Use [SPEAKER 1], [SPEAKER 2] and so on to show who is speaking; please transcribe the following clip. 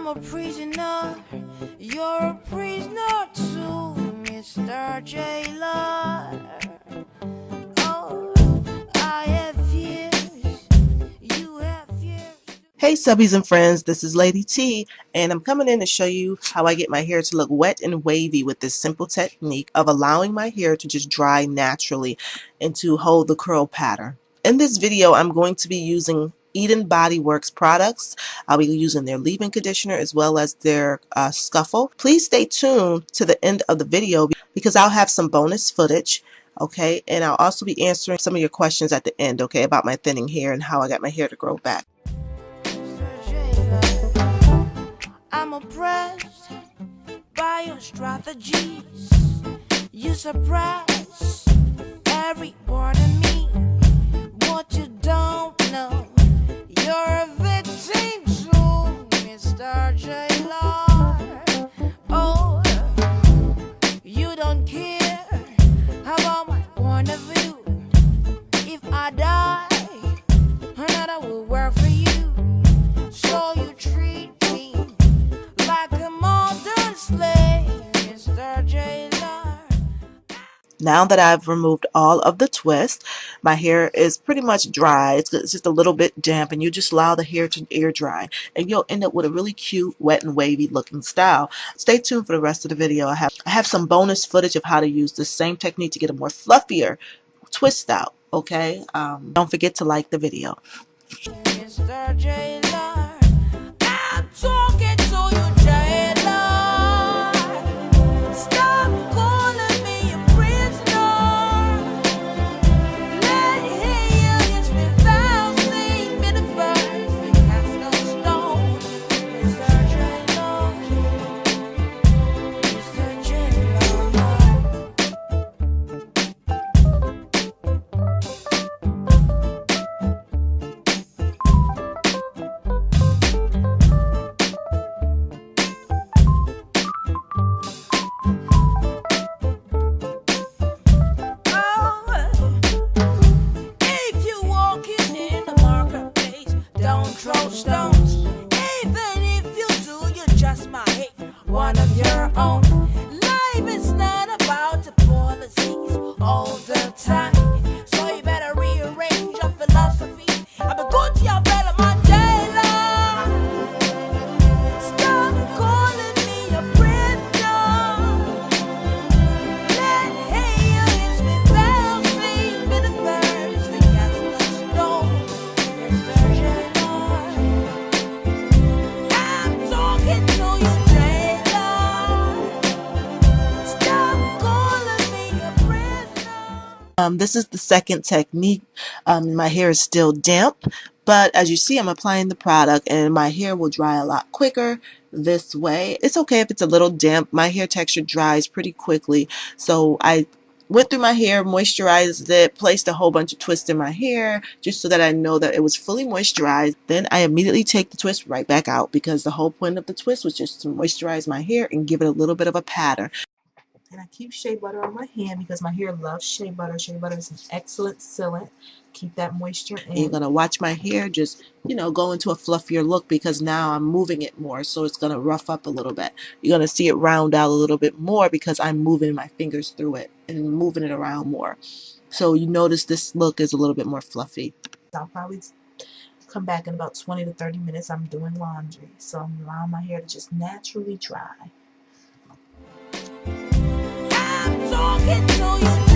[SPEAKER 1] I'm a prisoner, you're a prisoner too, Mr. Jailer. Oh, I have fears, you have fears.
[SPEAKER 2] Hey Subbies and Friends, this is Lady T, and I'm coming in to show you how I get my hair to look wet and wavy with this simple technique of allowing my hair to just dry naturally and to hold the curl pattern. In this video, I'm going to be using Eden BodyWorks products. I'll be using their leave-in conditioner as well as their scuffle. Please stay tuned to the end of the video because I'll have some bonus footage. Okay, and I'll also be answering some of your questions at the end, okay, about my thinning hair and how I got my hair to grow back.
[SPEAKER 1] I'm oppressed by your strategies. You suppress every part of me. What you don't know, you're a victim too, Mr. Jailer. Oh, you don't care about my point of view. If I die, another will work for you. So you treat me like a modern slave, Mr. Jailer.
[SPEAKER 2] Now that I've removed all of the twist, my hair is pretty much dry. It's just a little bit damp, and you just allow the hair to air dry, and you'll end up with a really cute wet and wavy looking style. Stay tuned for the rest of the video. I have some bonus footage of how to use the same technique to get a more fluffier twist out. Okay, don't forget to like the video.
[SPEAKER 1] Mr. Jailer, I'm talking to you, Jailer. Stop calling me a prisoner. Let aliens without seeing me the first. We cast no stone, Mr. Jailer. Mr. Jailer. If you're walking in the marketplace, don't throw stones. Even if you do, you just might hit one of your own. Life is not about the policies all the time, so you better rearrange your philosophy. I've been good to your fellow man, Jailer. Stop calling me a prisoner. Let aliens without seeing me the first. We cast the stone, Mr. Jailer. I'm talking to you, Jailer. Stop calling me a prisoner.
[SPEAKER 2] This is the second technique. My hair is still damp, but as you see, I'm applying the product and my hair will dry a lot quicker this way. It's okay if it's a little damp. My hair texture dries pretty quickly, so I went through my hair, moisturized it, placed a whole bunch of twists in my hair just so that I know that it was fully moisturized. Then I immediately take the twist right back out because the whole point of the twist was just to moisturize my hair and give it a little bit of a pattern. And I keep shea butter on my hand because my hair loves shea butter. Shea butter is an excellent sealant. Keep that moisture in. You're going to watch my hair just, go into a fluffier look because now I'm moving it more. So it's going to rough up a little bit. You're going to see it round out a little bit more because I'm moving my fingers through it and moving it around more. So you notice this look is a little bit more fluffy. I'll probably come back in about 20 to 30 minutes. I'm doing laundry. So I'm allowing my hair to just naturally dry.
[SPEAKER 1] I'm talking to you.